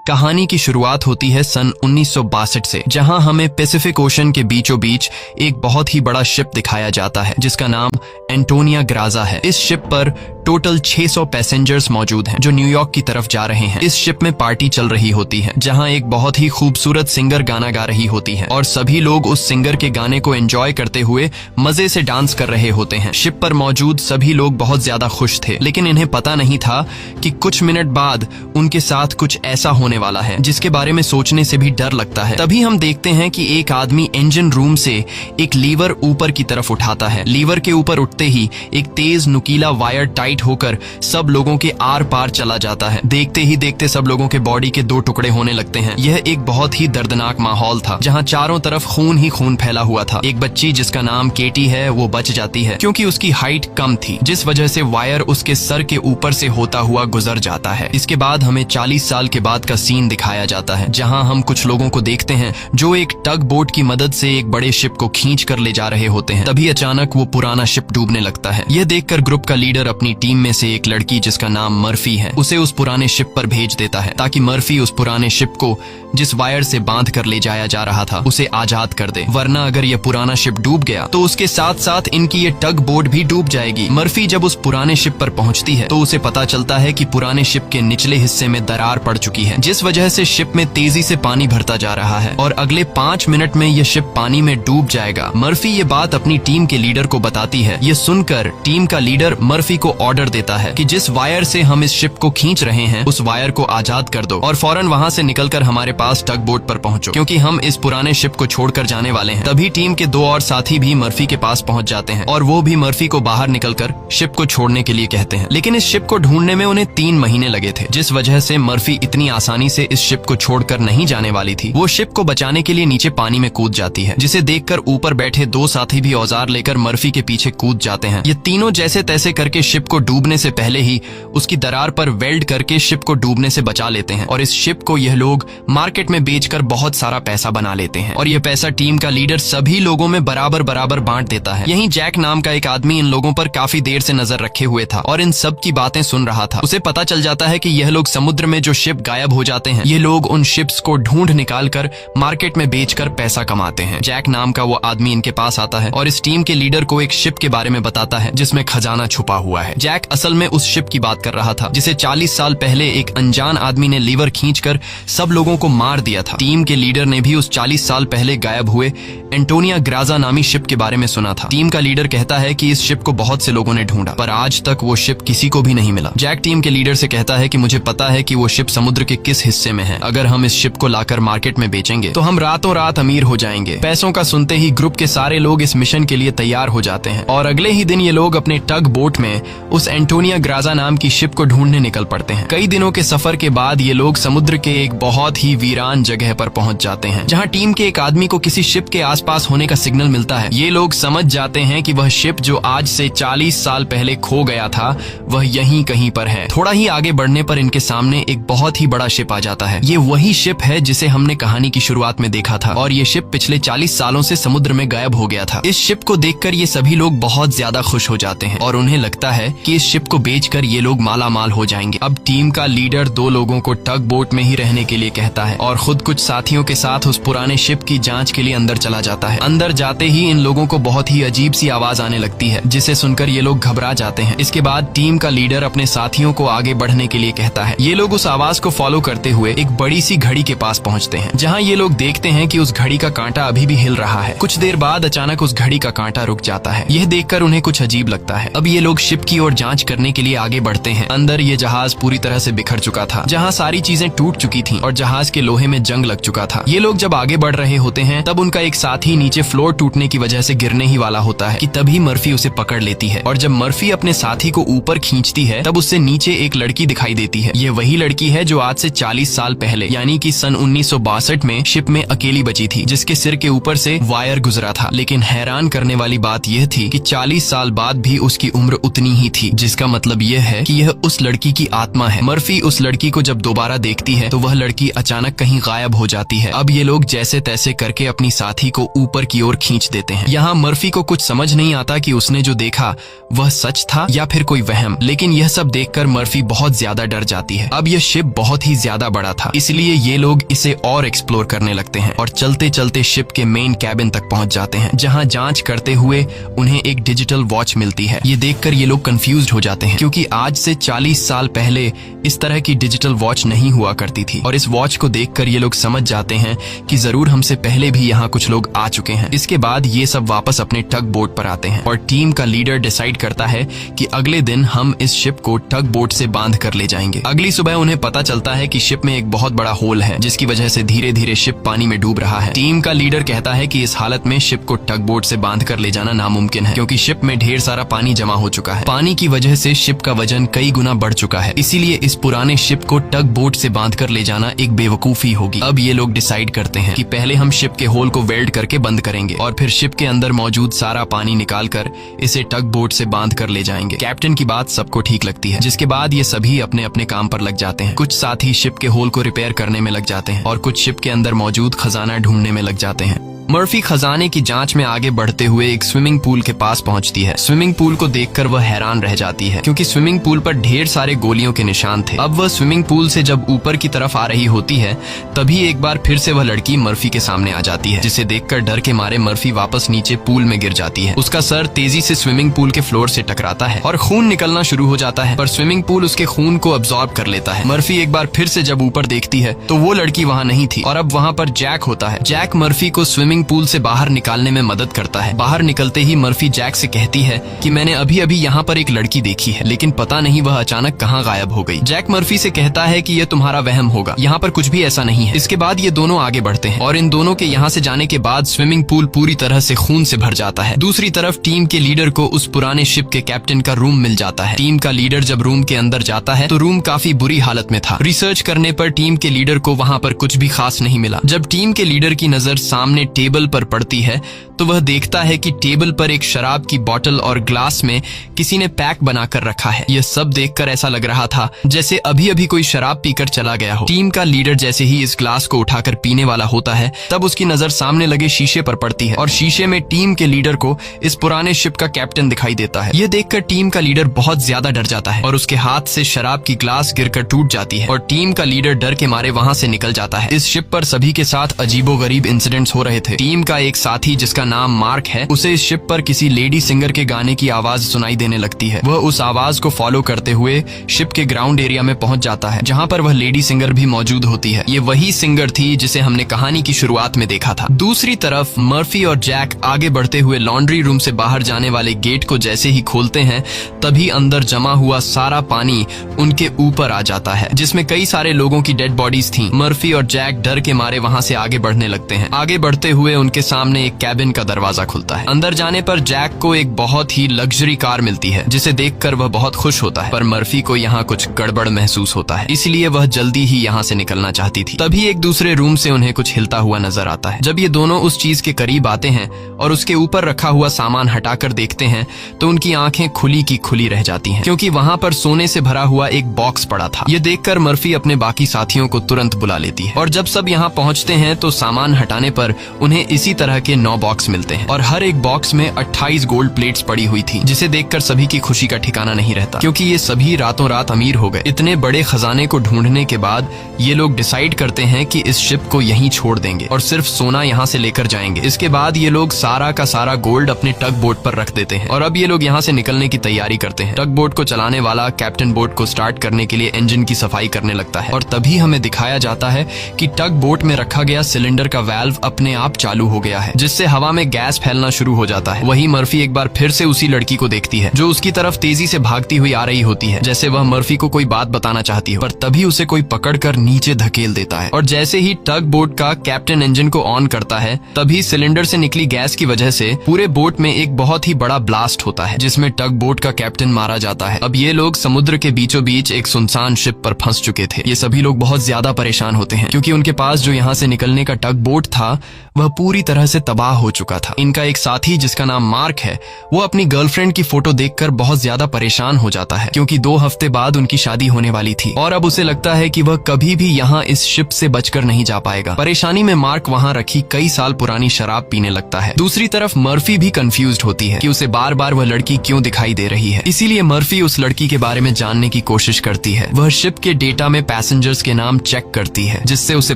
कहानी की शुरुआत होती है सन 1962 से, जहां हमें पैसिफिक ओशन के बीचों बीच एक बहुत ही बड़ा शिप दिखाया जाता है जिसका नाम एंटोनिया ग्राजा है। इस शिप पर टोटल 600 पैसेंजर्स मौजूद हैं जो न्यूयॉर्क की तरफ जा रहे हैं। इस शिप में पार्टी चल रही होती है जहां एक बहुत ही खूबसूरत सिंगर गाना गा रही होती है और सभी लोग उस सिंगर के गाने को एंजॉय करते हुए मजे से डांस कर रहे होते हैं। शिप पर मौजूद सभी लोग बहुत ज्यादा खुश थे, लेकिन इन्हें पता नहीं था कि कुछ मिनट बाद उनके साथ कुछ ऐसा होने वाला है जिसके बारे में सोचने से भी डर लगता है। तभी हम देखते हैं कि एक आदमी इंजन रूम से एक लीवर ऊपर की तरफ उठाता है। लीवर के ऊपर उठते ही एक तेज नुकीला वायर टाइट होकर सब लोगों के आर पार चला जाता है। देखते ही देखते सब लोगों के बॉडी के 2 टुकड़े होने लगते हैं। यह एक बहुत ही दर्दनाक माहौल था जहां चारों तरफ खून ही खून फैला हुआ था। एक बच्ची जिसका नाम केटी है वो बच जाती है क्योंकि उसकी हाइट कम थी, जिस वजह से वायर उसके सर के ऊपर से होता हुआ गुजर जाता है। इसके बाद हमें 40 साल के बाद का सीन दिखाया जाता है जहां हम कुछ लोगों को देखते हैं जो एक टग बोट की मदद से एक बड़े शिप को खींच कर ले जा रहे होते हैं। तभी अचानक वो पुराना शिप डूबने लगता है। यह देखकर ग्रुप का लीडर अपनी टीम में से एक लड़की जिसका नाम मर्फी है उसे उस पुराने शिप पर भेज देता है ताकि मर्फी उस पुराने शिप को जिस वायर से बांध कर ले जाया जा रहा था उसे आजाद कर दे, वरना अगर यह पुराना शिप डूब गया तो उसके साथ साथ इनकी ये टग बोट भी डूब जाएगी। मर्फी जब उस पुराने शिप पर पहुंचती है तो उसे पता चलता है कि पुराने शिप के निचले हिस्से में दरार पड़ चुकी है, जिस वजह से शिप में तेजी से पानी भरता जा रहा है और अगले 5 मिनट में यह शिप पानी में डूब जाएगा। मर्फी ये बात अपनी टीम के लीडर को बताती है। ये सुनकर टीम का लीडर मर्फी को ऑर्डर देता है कि जिस वायर से हम इस शिप को खींच रहे हैं उस वायर को आजाद कर दो और फौरन वहां से निकलकर हमारे पास टग बोट पर पहुंचो, क्योंकि हम इस पुराने शिप को छोड़कर जाने वाले हैं। तभी टीम के 2 और साथी भी मर्फी के पास पहुंच जाते हैं और वो भी मर्फी को बाहर निकलकर शिप को छोड़ने के लिए कहते हैं, लेकिन इस शिप को ढूंढने में उन्हें 3 महीने लगे थे, जिस वजह से मर्फी इतनी आसानी से इस शिप को छोड़कर नहीं जाने वाली थी। वो शिप को बचाने के लिए नीचे पानी में कूद जाती है, जिसे देखकर ऊपर बैठे 2 साथी भी औजार लेकर मर्फी के पीछे कूद जाते हैं। ये तीनों जैसे तैसे करके शिप को डूबने से पहले ही उसकी दरार पर वेल्ड करके शिप को डूबने से बचा लेते हैं और इस शिप को यह लोग मार्केट में बेचकर बहुत सारा पैसा बना लेते हैं और यह पैसा टीम का लीडर सभी लोगों में बराबर बराबर बांट देता है। यहीं जैक नाम का एक आदमी इन लोगों पर काफी देर से नजर रखे हुए था और इन सब की बातें सुन रहा था। उसे पता चल जाता है कि यह लोग समुद्र में जो शिप गायब हो जाते हैं ये लोग उन शिप्स को ढूंढ निकाल कर मार्केट में बेचकर पैसा कमाते हैं। जैक नाम का वो आदमी इनके पास आता है और इस टीम के लीडर को एक शिप के बारे में बताता है जिसमें खजाना छुपा हुआ है। जैक असल में उस शिप की बात कर रहा था जिसे 40 साल पहले एक अनजान आदमी ने लीवर खींचकर सब लोगों को मार दिया था। टीम के लीडर ने भी उस 40 साल पहले गायब हुए एंटोनिया ग्राजा नामी शिप के बारे में सुना था। टीम का लीडर कहता है कि इस शिप को बहुत से लोगों ने ढूंढा पर आज तक वो शिप किसी को भी नहीं मिला। जैक टीम के लीडर से कहता है कि मुझे पता है कि वो शिप समुद्र के किस हिस्से में है। अगर हम इस शिप को लाकर मार्केट में बेचेंगे तो हम रातों रात अमीर हो जाएंगे। पैसों का सुनते ही ग्रुप के सारे लोग इस मिशन के लिए तैयार हो जाते हैं और अगले ही दिन ये लोग अपने टग बोट में उस एंटोनिया ग्राजा नाम की शिप को ढूंढने निकल पड़ते हैं। कई दिनों के सफर के बाद ये लोग समुद्र के एक बहुत ही वीरान जगह पर पहुंच जाते हैं जहां टीम के एक आदमी को किसी शिप के आसपास होने का सिग्नल मिलता है। ये लोग समझ जाते हैं कि वह शिप जो आज से 40 साल पहले खो गया था वह यहीं कहीं पर है। थोड़ा ही आगे बढ़ने पर इनके सामने एक बहुत ही बड़ा शिप आ जाता है। ये वही शिप है जिसे हमने कहानी की शुरुआत में देखा था और ये शिप पिछले 40 सालों से समुद्र में गायब हो गया था। इस शिप को देखकर ये सभी लोग बहुत ज्यादा खुश हो जाते हैं और उन्हें लगता है कि इस शिप को बेचकर ये लोग माला माल हो जाएंगे। अब टीम का लीडर 2 लोगों को टग बोट में ही रहने के लिए कहता है और खुद कुछ साथियों के साथ उस पुराने शिप की जांच के लिए अंदर चला जाता है। अंदर जाते ही इन लोगों को बहुत ही अजीब सी आवाज आने लगती है जिसे सुनकर ये लोग घबरा जाते हैं। इसके बाद टीम का लीडर अपने साथियों को आगे बढ़ने के लिए कहता है। ये लोग उस आवाज को फॉलो करते हुए एक बड़ी सी घड़ी के पास पहुंचते हैं जहां ये लोग देखते हैं कि उस घड़ी का कांटा अभी भी हिल रहा है। कुछ देर बाद अचानक उस घड़ी का कांटा रुक जाता है। यह देखकर उन्हें कुछ अजीब लगता है। अब ये लोग शिप की ओर जांच करने के लिए आगे बढ़ते हैं। अंदर ये जहाज पूरी तरह से बिखर चुका था, जहां सारी चीजें टूट चुकी थी और जहाज के लोहे में जंग लग चुका था। ये लोग जब आगे बढ़ रहे होते हैं तब उनका एक साथी नीचे फ्लोर टूटने की वजह से गिरने ही वाला होता है कि तभी मर्फी उसे पकड़ लेती है और जब मर्फी अपने साथी को ऊपर खींचती है तब उससे नीचे एक लड़की दिखाई देती है। ये वही लड़की है जो आज से 40 साल पहले यानी कि सन 1962 में शिप में अकेली बची थी, जिसके सिर के ऊपर से वायर गुजरा था। लेकिन हैरान करने वाली बात यह थी कि 40 साल बाद भी उसकी उम्र उतनी ही थी। थी, जिसका मतलब यह है कि यह उस लड़की की आत्मा है। मर्फी उस लड़की को जब दोबारा देखती है तो वह लड़की अचानक कहीं गायब हो जाती है। अब ये लोग जैसे तैसे करके अपनी साथी को ऊपर की ओर खींच देते हैं। यहाँ मर्फी को कुछ समझ नहीं आता कि उसने जो देखा वह सच था या फिर कोई वहम, लेकिन यह सब देखकर मर्फी बहुत ज्यादा डर जाती है। अब यह शिप बहुत ही ज्यादा बड़ा था, इसलिए ये लोग इसे और एक्सप्लोर करने लगते हैं और चलते चलते शिप के मेन कैबिन तक पहुंच जाते हैं, जहां जांच करते हुए उन्हें एक डिजिटल वॉच मिलती है। ये देखकर ये लोग कंफ्यूज्ड हो जाते हैं, क्योंकि आज से 40 साल पहले इस तरह की डिजिटल वॉच नहीं हुआ करती थी। और इस वॉच को देखकर ये लोग समझ जाते हैं कि जरूर हमसे पहले भी यहाँ कुछ लोग आ चुके हैं। इसके बाद ये सब वापस अपने टग बोट पर आते हैं और टीम का लीडर डिसाइड करता है कि अगले दिन हम इस शिप को टग बोट से बांध कर ले जाएंगे। अगली सुबह उन्हें पता चलता है कि शिप में एक बहुत बड़ा होल है, जिसकी वजह से धीरे धीरे शिप पानी में डूब रहा है। टीम का लीडर कहता है कि इस हालत में शिप को टग बोट से बांध कर ले जाना नामुमकिन है, क्योंकि शिप में ढेर सारा पानी जमा हो चुका है। पानी की वजह से शिप का वजन कई गुना बढ़ चुका है, इसीलिए इस पुराने शिप को टग बोट से बांध कर ले जाना एक बेवकूफी होगी। अब ये लोग डिसाइड करते हैं कि पहले हम शिप के होल को वेल्ड करके बंद करेंगे और फिर शिप के अंदर मौजूद सारा पानी निकाल कर इसे टग बोट से बांध कर ले जाएंगे। कैप्टन की बात सबको ठीक लगती है, जिसके बाद ये सभी अपने अपने काम पर लग जाते हैं। कुछ साथी शिप के होल को रिपेयर करने में लग जाते हैं और कुछ शिप के अंदर मौजूद खजाना ढूंढने में लग जाते हैं। मर्फी खजाने की जांच में आगे बढ़ते हुए एक स्विमिंग पूल के पास पहुंचती है। स्विमिंग पूल को देखकर वह हैरान रह जाती है, क्योंकि स्विमिंग पूल पर ढेर सारे गोलियों के निशान थे। अब वह स्विमिंग पूल से जब ऊपर की तरफ आ रही होती है, तभी एक बार फिर से वह लड़की मर्फी के सामने आ जाती है, जिसे देखकर डर के मारे मर्फी वापस नीचे पूल में गिर जाती है। उसका सर तेजी से स्विमिंग पूल के फ्लोर से टकराता है और खून निकलना शुरू हो जाता है, पर स्विमिंग पूल उसके खून को अब्सॉर्ब कर लेता है। मर्फी एक बार फिर से जब ऊपर देखती है तो वो लड़की वहाँ नहीं थी और अब वहाँ पर जैक होता है। जैक मर्फी को स्विमिंग पूल से बाहर निकालने में मदद करता है। बाहर निकलते ही मर्फी जैक से कहती है कि मैंने अभी अभी यहाँ पर एक लड़की देखी है, लेकिन पता नहीं वह अचानक कहाँ गायब हो गई। जैक मर्फी से कहता है कि यह तुम्हारा वहम होगा, यहाँ पर कुछ भी ऐसा नहीं है। इसके बाद ये दोनों आगे बढ़ते हैं और इन दोनों के यहाँ से जाने के बाद स्विमिंग पूल पूरी तरह से खून से भर जाता है। दूसरी तरफ टीम के लीडर को उस पुराने शिप के कैप्टन का रूम मिल जाता है। टीम का लीडर जब रूम के अंदर जाता है तो रूम काफी बुरी हालत में था। रिसर्च करने पर टीम के लीडर को वहाँ पर कुछ भी खास नहीं मिला। जब टीम के लीडर की नजर सामने टेबल पर पड़ती है तो वह देखता है कि टेबल पर एक शराब की बोतल और ग्लास में किसी ने पैक बनाकर रखा है। यह सब देखकर ऐसा लग रहा था जैसे अभी अभी कोई शराब पीकर चला गया हो। टीम का लीडर जैसे ही इस ग्लास को उठाकर पीने वाला होता है, तब उसकी नजर सामने लगे शीशे पर पड़ती है और शीशे में टीम के लीडर को इस पुराने शिप का कैप्टन दिखाई देता है। यह देखकर टीम का लीडर बहुत ज्यादा डर जाता है और उसके हाथ से शराब की ग्लास गिरकर टूट जाती है और टीम का लीडर डर के मारे वहां से निकल जाता है। इस शिप पर सभी के साथ अजीबोगरीब इंसिडेंट्स हो रहे थे। टीम का एक साथी जिसका नाम मार्क है, उसे इस शिप पर किसी लेडी सिंगर के गाने की आवाज सुनाई देने लगती है। वह उस आवाज को फॉलो करते हुए शिप के ग्राउंड एरिया में पहुंच जाता है, जहां पर वह लेडी सिंगर भी मौजूद होती है। ये वही सिंगर थी जिसे हमने कहानी की शुरुआत में देखा था। दूसरी तरफ मर्फी और जैक आगे बढ़ते हुए लॉन्ड्री रूम से बाहर जाने वाले गेट को जैसे ही खोलते हैं, तभी अंदर जमा हुआ सारा पानी उनके ऊपर आ जाता है, जिसमें कई सारे लोगों की डेड बॉडीज थीं। मर्फी और जैक डर के मारे वहां से आगे बढ़ने लगते हैं। आगे बढ़ते हुए उनके सामने एक कैबिन का दरवाजा खुलता है। अंदर जाने पर जैक को एक बहुत ही लग्जरी कार मिलती है, जिसे देखकर वह बहुत खुश होता है, पर मर्फी को यहाँ कुछ गड़बड़ महसूस होता है, इसलिए वह जल्दी ही यहाँ से निकलना चाहती थी। तभी एक दूसरे रूम से उन्हें कुछ हिलता हुआ नजर आता है। जब ये दोनों उस चीज के करीब आते हैं और उसके ऊपर रखा हुआ सामान हटाकर देखते हैं तो उनकी आंखें खुली की खुली रह जाती हैं, क्योंकि वहां पर सोने से भरा हुआ एक बॉक्स पड़ा था। ये देखकर मर्फी अपने बाकी साथियों को तुरंत बुला लेती है और जब सब यहाँ पहुंचते हैं तो सामान हटाने पर उन्हें इसी तरह के 9 बॉक्स मिलते हैं और हर एक बॉक्स में 28 गोल्ड प्लेट्स पड़ी हुई थी, जिसे देखकर सभी की खुशी का ठिकाना नहीं रहता, क्योंकि ये सभी रातों रात अमीर हो गए। इतने बड़े खजाने को ढूंढने के बाद ये लोग डिसाइड करते हैं कि इस शिप को यहीं छोड़ देंगे और सिर्फ सोना यहाँ से लेकर जाएंगे। इसके बाद ये लोग सारा का सारा गोल्ड अपने टग बोट पर रख देते हैं और अब ये लोग यहाँ से निकलने की तैयारी करते हैं। टग बोट को चलाने वाला कैप्टन बोट को स्टार्ट करने के लिए इंजन की सफाई करने लगता है और तभी हमें दिखाया जाता है कि टग बोट में रखा गया सिलेंडर का वाल्व अपने आप चालू हो गया है, जिससे हवा में गैस फैलना शुरू हो जाता है। वही मर्फी एक बार फिर से उसी लड़की को देखती है जो उसकी तरफ तेजी से भागती हुई आ रही होती है, जैसे वह मर्फी को कोई बात बताना चाहती हो, पर तभी उसे कोई पकड़कर नीचे धकेल देता है और जैसे ही टग बोट का कैप्टन इंजन को ऑन करता है, तभी सिलेंडर से निकली गैस की वजह से पूरे बोट में एक बहुत ही बड़ा ब्लास्ट होता है, जिसमें टग बोट का कैप्टन मारा जाता है। अब ये लोग समुद्र के बीचों बीच एक सुनसान शिप पर फंस चुके थे। ये सभी लोग बहुत ज्यादा परेशान होते हैं, क्योंकि उनके पास जो यहाँ से निकलने का टग बोट था वह वह पूरी तरह से तबाह हो चुका था। इनका एक साथी जिसका नाम मार्क है, वो अपनी गर्लफ्रेंड की फोटो देखकर बहुत ज्यादा परेशान हो जाता है, क्योंकि 2 हफ्ते बाद उनकी शादी होने वाली थी और अब उसे लगता है कि वह कभी भी यहाँ इस शिप से बचकर नहीं जा पाएगा। परेशानी में मार्क वहाँ रखी कई साल पुरानी शराब पीने लगता है। दूसरी तरफ मर्फी भी कंफ्यूज्ड होती है कि उसे बार बार वह लड़की क्यों दिखाई दे रही है। इसीलिए मर्फी उस लड़की के बारे में जानने की कोशिश करती है। वह शिप के डेटा में पैसेंजर्स के नाम चेक करती है, जिससे उसे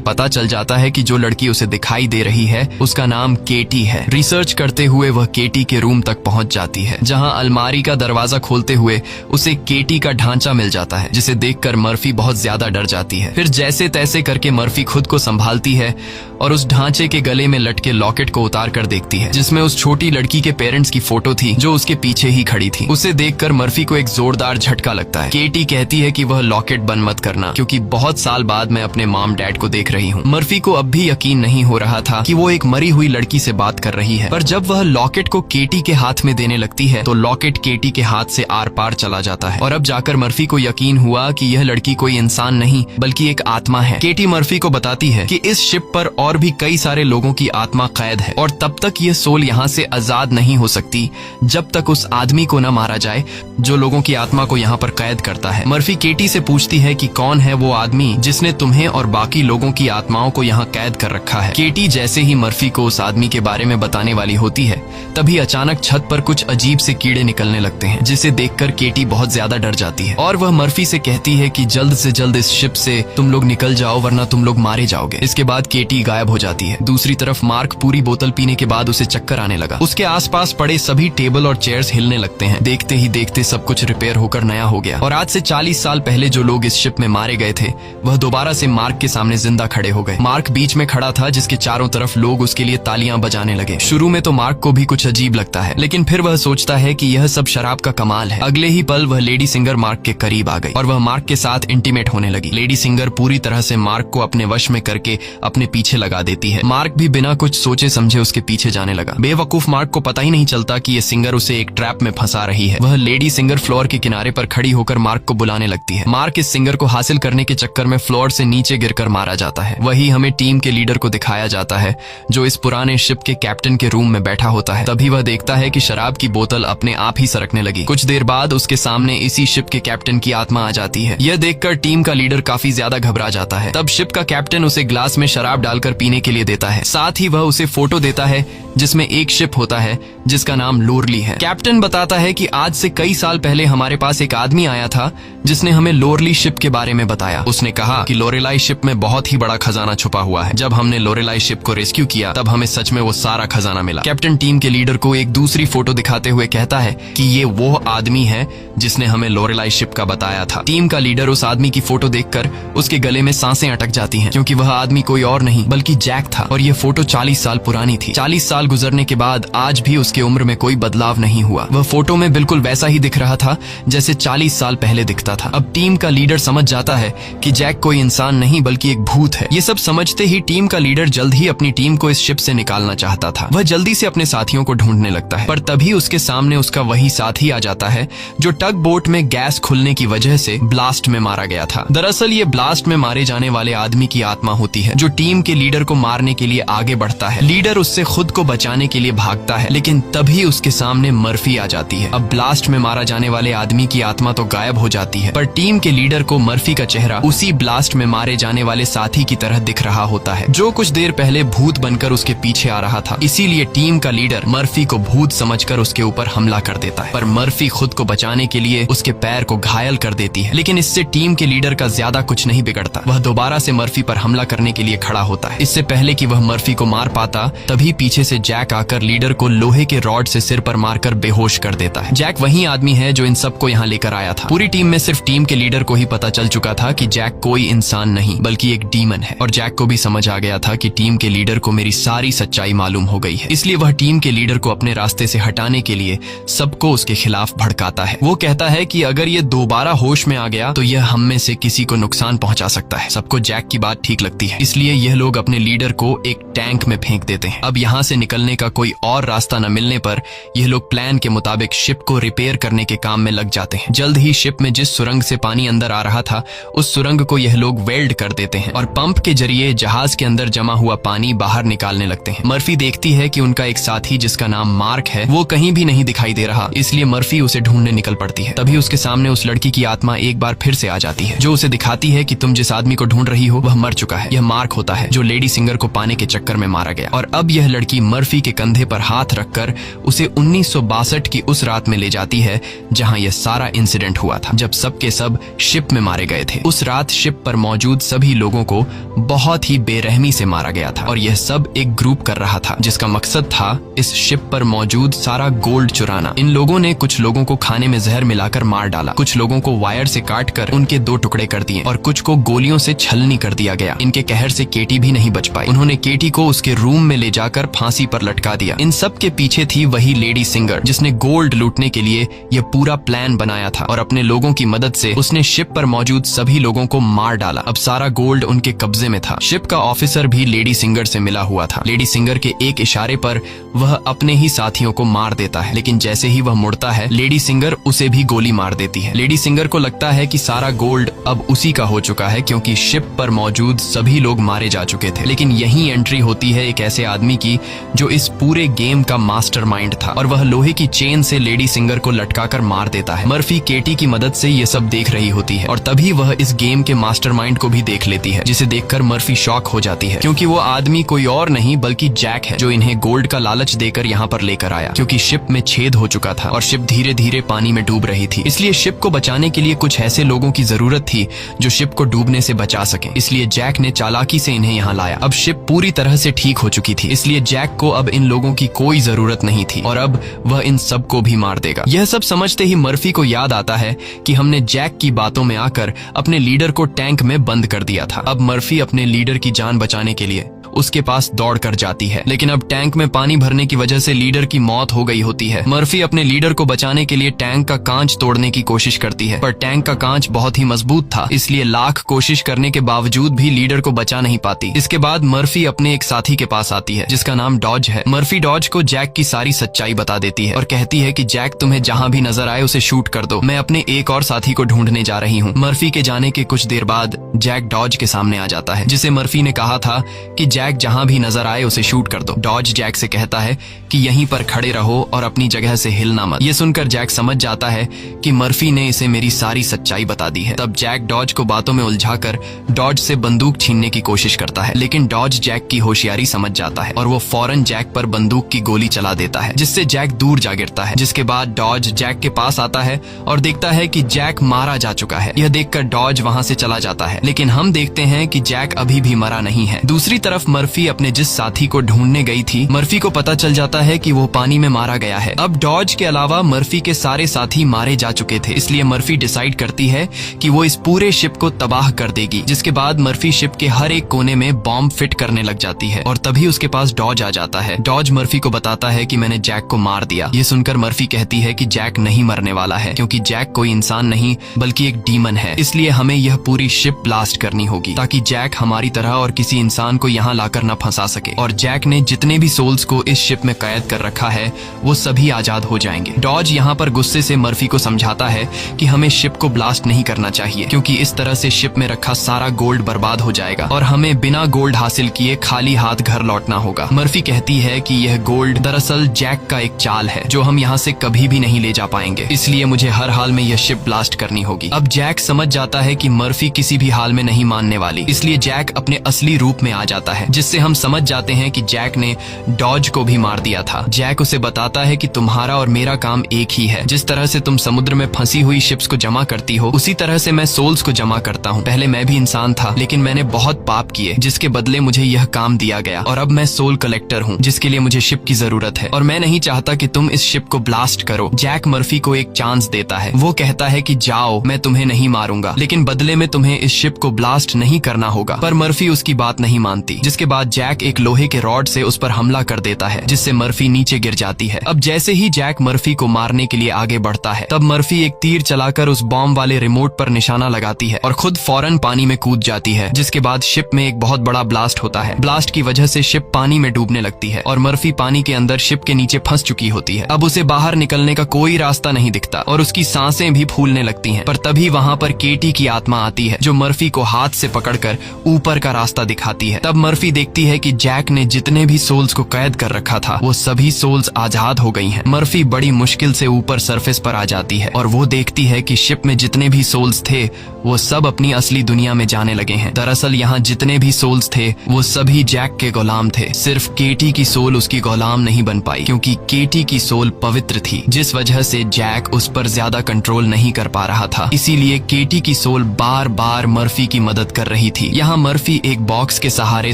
पता चल जाता है कि जो लड़की उसे दिखाई दे रही है उसका नाम केटी है। रिसर्च करते हुए वह केटी के रूम तक पहुंच जाती है, जहां अलमारी का दरवाजा खोलते हुए उसे केटी का ढांचा मिल जाता है, जिसे देखकर मर्फी बहुत ज्यादा डर जाती है। फिर जैसे तैसे करके मर्फी खुद को संभालती है और उस ढांचे के गले में लटके लॉकेट को उतार कर देखती है, जिसमें उस छोटी लड़की के पेरेंट्स की फोटो थी जो उसके पीछे ही खड़ी थी। उसे देखकर मर्फी को एक जोरदार झटका लगता है। केटी कहती है कि वह लॉकेट बंद मत करना, क्योंकि बहुत साल बाद मैं अपने मॉम डैड को देख रही हूँ। मर्फी को अब भी यकीन नहीं हो रहा था कि वो एक मरी हुई लड़की से बात कर रही है, पर जब वह लॉकेट को केटी के हाथ में देने लगती है तो लॉकेट केटी के हाथ से आर पार चला जाता है और अब जाकर मर्फी को यकीन हुआ कि यह लड़की कोई इंसान नहीं बल्कि एक आत्मा है। केटी मर्फी को बताती है कि इस शिप पर और भी कई सारे लोगों की आत्मा कैद है और तब तक ये सोल यहाँ से आजाद नहीं हो सकती जब तक उस आदमी को न मारा जाए जो लोगों की आत्मा को यहाँ पर कैद करता है। मर्फी केटी से पूछती है कि कौन है वो आदमी जिसने तुम्हें और बाकी लोगों की आत्माओं को यहाँ कैद कर रखा है। केटी जैसे ही मर्फी को उस आदमी के बारे में बताने वाली होती है, तभी अचानक छत पर कुछ अजीब से कीड़े निकलने लगते हैं, जिसे देखकर केटी बहुत ज्यादा डर जाती है और वह मर्फी से कहती है कि जल्द से जल्द इस शिप से तुम लोग निकल जाओ वरना तुम लोग मारे जाओगे। इसके बाद केटी गायब हो जाती है। दूसरी तरफ मार्क पूरी बोतल पीने के बाद उसे चक्कर आने लगा। उसके आसपास पड़े सभी टेबल और चेयर्स हिलने लगते हैं। देखते ही देखते सब कुछ रिपेयर होकर नया हो गया और आज से 40 साल पहले जो लोग इस शिप में मारे गए थे वह दोबारा से मार्क के सामने जिंदा खड़े हो गए। मार्क बीच में खड़ा था, जिसके चारों तरफ लोग उसके लिए तालियां बजाने लगे। शुरू में तो मार्क को भी कुछ अजीब लगता है, लेकिन फिर वह सोचता है कि यह सब शराब का कमाल है। अगले ही पल वह लेडी सिंगर मार्क के करीब आ गई और वह मार्क के साथ इंटीमेट होने लगी। लेडी सिंगर पूरी तरह से मार्क को अपने वश में करके अपने पीछे लगा देती है। मार्क भी बिना कुछ सोचे समझे उसके पीछे जाने लगा। बेवकूफ मार्क को पता ही नहीं चलता कि ये सिंगर उसे एक ट्रैप में फंसा रही है। वह लेडी सिंगर फ्लोर के किनारे पर खड़ी होकर मार्क को बुलाने लगती है। मार्क इस सिंगर को हासिल करने के चक्कर में फ्लोर से नीचे गिरकर मारा जाता है। वही हमें टीम के लीडर को दिखाया जाता है, जो इस पुराने शिप के कैप्टन के रूम में बैठा होता है। तभी वह देखता है कि शराब की बोतल अपने आप ही सरकने लगी। कुछ देर बाद उसके सामने इसी शिप के कैप्टन की आत्मा आ जाती है। यह देखकर टीम का लीडर काफी ज्यादा घबरा जाता है। तब शिप का कैप्टन उसे ग्लास में शराब डालकर पीने के लिए देता है। साथ ही वह उसे फोटो देता है जिसमें एक शिप होता है जिसका नाम लोरली है। कैप्टन बताता है कि आज से कई साल पहले हमारे पास एक आदमी आया था जिसने हमें लोरली शिप के बारे में बताया। उसने कहा कि लोरेलाई शिप में बहुत ही बड़ा खजाना छुपा हुआ है। जब हमने लोरेलाई शिप को रेस्क्यू किया तब हमें सच में वो सारा खजाना मिला। कैप्टन टीम के लीडर को एक दूसरी फोटो दिखाते हुए कहता है कि ये वो आदमी है जिसने हमें लोरेलाई शिप का बताया था। टीम का लीडर उस आदमी की फोटो देखकर उसके गले में सांसें अटक जाती हैं, क्योंकि वह आदमी कोई और नहीं बल्कि जैक था और ये फोटो 40 साल पुरानी थी। 40 साल गुजरने के बाद आज भी उसके उम्र में कोई बदलाव नहीं हुआ। वह फोटो में बिल्कुल वैसा ही दिख रहा था जैसे 40 साल पहले दिखता था। अब टीम का लीडर समझ जाता है कि जैक कोई इंसान नहीं बल्कि एक भूत है। ये सब समझते ही टीम का लीडर जल्द ही अपनी टीम को इस शिप से निकालना चाहता था। वह जल्दी से अपने साथियों को ढूंढने लगता है, पर तभी उसके सामने उसका वही साथी आ जाता है जो टग बोट में गैस खुलने की वजह से ब्लास्ट में मारा गया था। दरअसल ये ब्लास्ट में मारे जाने वाले आदमी की आत्मा होती है जो टीम के लीडर को मारने के लिए आगे बढ़ता है। लीडर उससे खुद को बचाने के लिए भागता है, लेकिन तभी उसके सामने मर्फी आ जाती है। अब ब्लास्ट में मारा जाने वाले आदमी की आत्मा तो गायब हो जाती है, पर टीम के लीडर को मर्फी का चेहरा उसी ब्लास्ट में मारे जाने वाले साथी की तरह दिख रहा होता है, जो कुछ देर पहले भूत बनकर उसके पीछे आ रहा था। इसीलिए टीम का लीडर मर्फी को भूत समझकर उसके ऊपर हमला कर देता है, पर मर्फी खुद को बचाने के लिए उसके पैर को घायल कर देती है। लेकिन इससे टीम के लीडर का ज्यादा कुछ नहीं बिगड़ता। वह दोबारा से मर्फी पर हमला करने के लिए खड़ा होता है। इससे पहले कि वह मर्फी को मार पाता, तभी पीछे से जैक आकर लीडर को लोहे के रॉड से सिर पर मारकर बेहोश कर देता है। जैक वही आदमी है जो इन सबको यहाँ लेकर आया था। पूरी टीम में सिर्फ टीम के लीडर को ही पता चल चुका था कि जैक कोई इंसान नहीं बल्कि एक डीमन है, और जैक को भी समझ आ गया था कि टीम के लीडर को मेरी सारी सच्चाई मालूम हो गई है। इसलिए वह टीम के लीडर को अपने रास्ते से हटाने के लिए सबको उसके खिलाफ भड़काता है। वो कहता है कि अगर ये दोबारा होश में आ गया तो यह हम में से किसी को नुकसान पहुंचा सकता है। सबको जैक की बात ठीक लगती है, इसलिए यह लोग अपने लीडर को एक टैंक में फेंक देते हैं। अब यहाँ से निकलने का कोई और रास्ता न मिलने पर यह लोग प्लान के मुताबिक शिप को रिपेयर करने के काम में लग जाते हैं। जल्द ही शिप में जिस सुरंग से पानी अंदर आ रहा था उस सुरंग को यह लोग वेल्ड कर देते हैं और पंप के जरिए जहाज के अंदर जमा हुआ पानी बाहर बाहर निकालने लगते हैं। मर्फी देखती है कि उनका एक साथी जिसका नाम मार्क है वो कहीं भी नहीं दिखाई दे रहा, इसलिए मर्फी उसे ढूंढने निकल पड़ती है। तभी उसके सामने उस लड़की की आत्मा एक बार फिर से आ जाती है, जो उसे दिखाती है कि तुम जिस आदमी को ढूंढ रही हो वह मर चुका है। यह मार्क होता है जो लेडी सिंगर को पाने के चक्कर में मारा गया। और अब यह लड़की मर्फी के कंधे पर हाथ रखकर उसे 1962 की उस रात में ले जाती है जहां यह सारा इंसिडेंट हुआ था, जब सबके सब शिप में मारे गए थे। उस रात शिप पर मौजूद सभी लोगों को बहुत ही बेरहमी से मारा गया था और यह सब एक ग्रुप कर रहा था जिसका मकसद था इस शिप पर मौजूद सारा गोल्ड चुराना। इन लोगों ने कुछ लोगों को खाने में जहर मिलाकर मार डाला, कुछ लोगों को वायर से काटकर उनके 2 टुकड़े कर दिए और कुछ को गोलियों से छलनी कर दिया गया। इनके कहर से केटी भी नहीं बच पाई। उन्होंने केटी को उसके रूम में ले जाकर फांसी पर लटका दिया। इन सब के पीछे थी वही लेडी सिंगर जिसने गोल्ड लूटने के लिए यह पूरा प्लान बनाया था और अपने लोगों की मदद से उसने शिप पर मौजूद सभी लोगों को मार डाला। अब सारा गोल्ड उनके कब्जे में था। शिप का ऑफिसर भी लेडी सिंगर से मिला हुआ था। लेडी सिंगर के एक इशारे पर वह अपने ही साथियों को मार देता है, लेकिन जैसे ही वह मुड़ता है लेडी सिंगर उसे भी गोली मार देती है। लेडी सिंगर को लगता है कि सारा गोल्ड अब उसी का हो चुका है क्योंकि शिप पर मौजूद सभी लोग मारे जा चुके थे। लेकिन यही एंट्री होती है एक ऐसे आदमी की जो इस पूरे गेम का मास्टरमाइंड था और वह लोहे की चेन से लेडी सिंगर को लटकाकर मार देता है। मर्फी केटी की मदद से ये सब देख रही होती है और तभी वह इस गेम के मास्टरमाइंड को भी देख लेती है, जिसे देखकर मर्फी शॉक हो जाती है क्योंकि वो आदमी कोई और नहीं बल्कि जैक है जो इन्हें गोल्ड का लालच देकर यहाँ पर लेकर आया। क्योंकि शिप में छेद हो चुका था और शिप धीरे धीरे पानी में डूब रही थी, इसलिए शिप को बचाने के लिए कुछ ऐसे लोगों की जरूरत थी जो शिप को डूबने से बचा सके। इसलिए जैक ने चालाकी से इन्हें यहाँ लाया। अब शिप पूरी तरह से ठीक हो चुकी थी, इसलिए जैक को अब इन लोगों की कोई जरूरत नहीं थी और अब वह इन सबको भी मार देगा। यह सब समझते ही मर्फी को याद आता है कि हमने जैक की बातों में आकर अपने लीडर को टैंक में बंद कर दिया था। अब मर्फी अपने लीडर की जान बचाने के लिए उसके पास दौड़ कर जाती है, लेकिन अब टैंक में पानी भरने की वजह से लीडर की मौत हो गई होती है। मर्फी अपने लीडर को बचाने के लिए टैंक का कांच तोड़ने की कोशिश करती है, पर टैंक का कांच बहुत ही मजबूत था, इसलिए लाख कोशिश करने के बावजूद भी लीडर को बचा नहीं पाती। इसके बाद मर्फी अपने एक साथी के पास आती है जिसका नाम डॉज है। मर्फी डॉज को जैक की सारी सच्चाई बता देती है और कहती है कि जैक तुम्हें जहां भी नजर आए उसे शूट कर दो, मैं अपने एक और साथी को ढूंढने जा रही हूँ। मर्फी के जाने के कुछ देर बाद जैक डॉज के सामने आ जाता है, जिसे मर्फी ने कहा था कि जैक जहां भी नजर आए उसे शूट कर दो। डॉज जैक से कहता है कि यहीं पर खड़े रहो और अपनी जगह से हिलना मत। ये सुनकर जैक समझ जाता है कि मर्फी ने इसे मेरी सारी सच्चाई बता दी है। तब जैक डॉज को बातों में उलझाकर डॉज से बंदूक छीनने की कोशिश करता है, लेकिन डॉज जैक की होशियारी समझ जाता है और वो फौरन जैक पर बंदूक की गोली चला देता है, जिससे जैक दूर जा गिरता है। जिसके बाद डॉज जैक के पास आता है और देखता है कि जैक मारा जा चुका है। यह देखकर डॉज वहां से चला जाता है, लेकिन हम देखते हैं कि जैक अभी भी मरा नहीं है। दूसरी तरफ मर्फी अपने जिस साथी को ढूंढने गई थी, मर्फी को पता चल जाता है कि वो पानी में मारा गया है। अब डॉज के अलावा मर्फी के सारे साथी मारे जा चुके थे, इसलिए मर्फी डिसाइड करती है कि वो इस पूरे शिप को तबाह कर देगी। जिसके बाद मर्फी शिप के हर एक कोने में बॉम्ब फिट करने लग जाती है और तभी उसके पास डॉज आ जाता है। डॉज मर्फी को बताता है कि मैंने जैक को मार दिया। ये सुनकर मर्फी कहती है कि जैक नहीं मरने वाला है, क्योंकि जैक कोई इंसान नहीं बल्कि एक डीमन है, इसलिए हमें यह पूरी शिप ब्लास्ट करनी होगी ताकि जैक हमारी तरह और किसी इंसान को यहाँ लाकर न फंसा सके। और जैक ने जितने भी सोल्स को इस शिप में कैद कर रखा है वो सभी आजाद हो जाएंगे। डॉज यहाँ पर गुस्से से मर्फी को समझाता है कि हमें शिप को ब्लास्ट नहीं करना चाहिए, क्योंकि इस तरह से शिप में रखा सारा गोल्ड बर्बाद हो जाएगा और हमें बिना गोल्ड हासिल किए खाली हाथ घर लौटना होगा। मर्फी कहती है कि यह गोल्ड दरअसल जैक का एक चाल है जो हम यहाँ से कभी भी नहीं ले जा पाएंगे, इसलिए मुझे हर हाल में यह शिप ब्लास्ट करनी होगी। अब जैक समझ जाता है कि मर्फी किसी भी हाल में नहीं मानने वाली, इसलिए जैक अपने असली रूप में आ जाता है, जिससे हम समझ जाते हैं कि जैक ने डॉज को भी मार दिया था। जैक उसे बताता है कि तुम्हारा और मेरा काम एक ही है। जिस तरह से तुम समुद्र में फंसी हुई शिप्स को जमा करती हो, उसी तरह से मैं सोल्स को जमा करता हूँ। पहले मैं भी इंसान था, लेकिन मैंने बहुत पाप किए, जिसके बदले मुझे यह काम दिया गया और अब मैं सोल कलेक्टर हूँ, जिसके लिए मुझे शिप की जरूरत है और मैं नहीं चाहता कि तुम इस शिप को ब्लास्ट करो। जैक मर्फी को एक चांस देता है। वो कहता है कि जाओ, मैं तुम्हें नहीं मारूंगा, लेकिन बदले में तुम्हें इस शिप को ब्लास्ट नहीं करना होगा। पर मर्फी उसकी बात नहीं मानती, जिसके बाद जैक एक लोहे के रॉड से उस पर हमला कर देता है, जिससे मर्फी नीचे गिर जाती है। अब जैसे ही जैक मर्फी को मारने के लिए आगे बढ़ता है, तब मर्फी एक तीर चलाकर उस बॉम्ब वाले रिमोट पर निशाना लगाती है और खुद फौरन पानी में कूद जाती है। जिसके बाद शिप में एक बहुत बड़ा ब्लास्ट होता है। ब्लास्ट की वजह से शिप पानी में डूबने लगती है और मर्फी पानी के अंदर शिप के नीचे फंस चुकी होती है। अब उसे बाहर निकलने का कोई रास्ता नहीं दिखता और उसकी सांसें भी फूलने लगती हैं। पर तभी वहाँ पर केटी की आत्मा आती है, जो मर्फी को हाथ से पकड़कर ऊपर का रास्ता दिखाती है। तब मर्फी मर्फी देखती है कि जैक ने जितने भी सोल्स को कैद कर रखा था वो सभी सोल्स आजाद हो गई हैं। मर्फी बड़ी मुश्किल से ऊपर सरफेस पर आ जाती है और वो देखती है कि शिप में जितने भी सोल्स थे वो सब अपनी असली दुनिया में जाने लगे हैं। दरअसल यहाँ जितने भी सोल्स थे वो सभी जैक के गुलाम थे। सिर्फ केटी की सोल उसकी गुलाम नहीं बन पाई क्योंकि केटी की सोल पवित्र थी, जिस वजह से जैक उस पर ज्यादा कंट्रोल नहीं कर पा रहा था। इसीलिए केटी की सोल बार बार मर्फी की मदद कर रही थी। यहाँ मर्फी एक बॉक्स के सहारे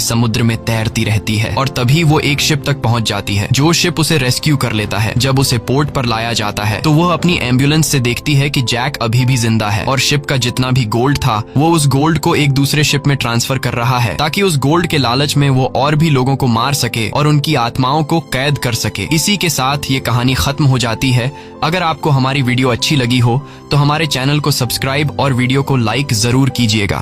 समुद्र में तैरती रहती है और तभी वो एक शिप तक पहुंच जाती है जो शिप उसे रेस्क्यू कर लेता है। जब उसे पोर्ट पर लाया जाता है तो वह अपनी एम्बुलेंस से देखती है कि जैक अभी भी जिंदा है और शिप का जितना भी गोल्ड था वो उस गोल्ड को एक दूसरे शिप में ट्रांसफर कर रहा है ताकि उस गोल्ड के लालच में वो और भी लोगों को मार सके और उनकी आत्माओं को कैद कर सके। इसी के साथ ये कहानी खत्म हो जाती है। अगर आपको हमारी वीडियो अच्छी लगी हो तो हमारे चैनल को सब्सक्राइब और वीडियो को लाइक जरूर कीजिएगा।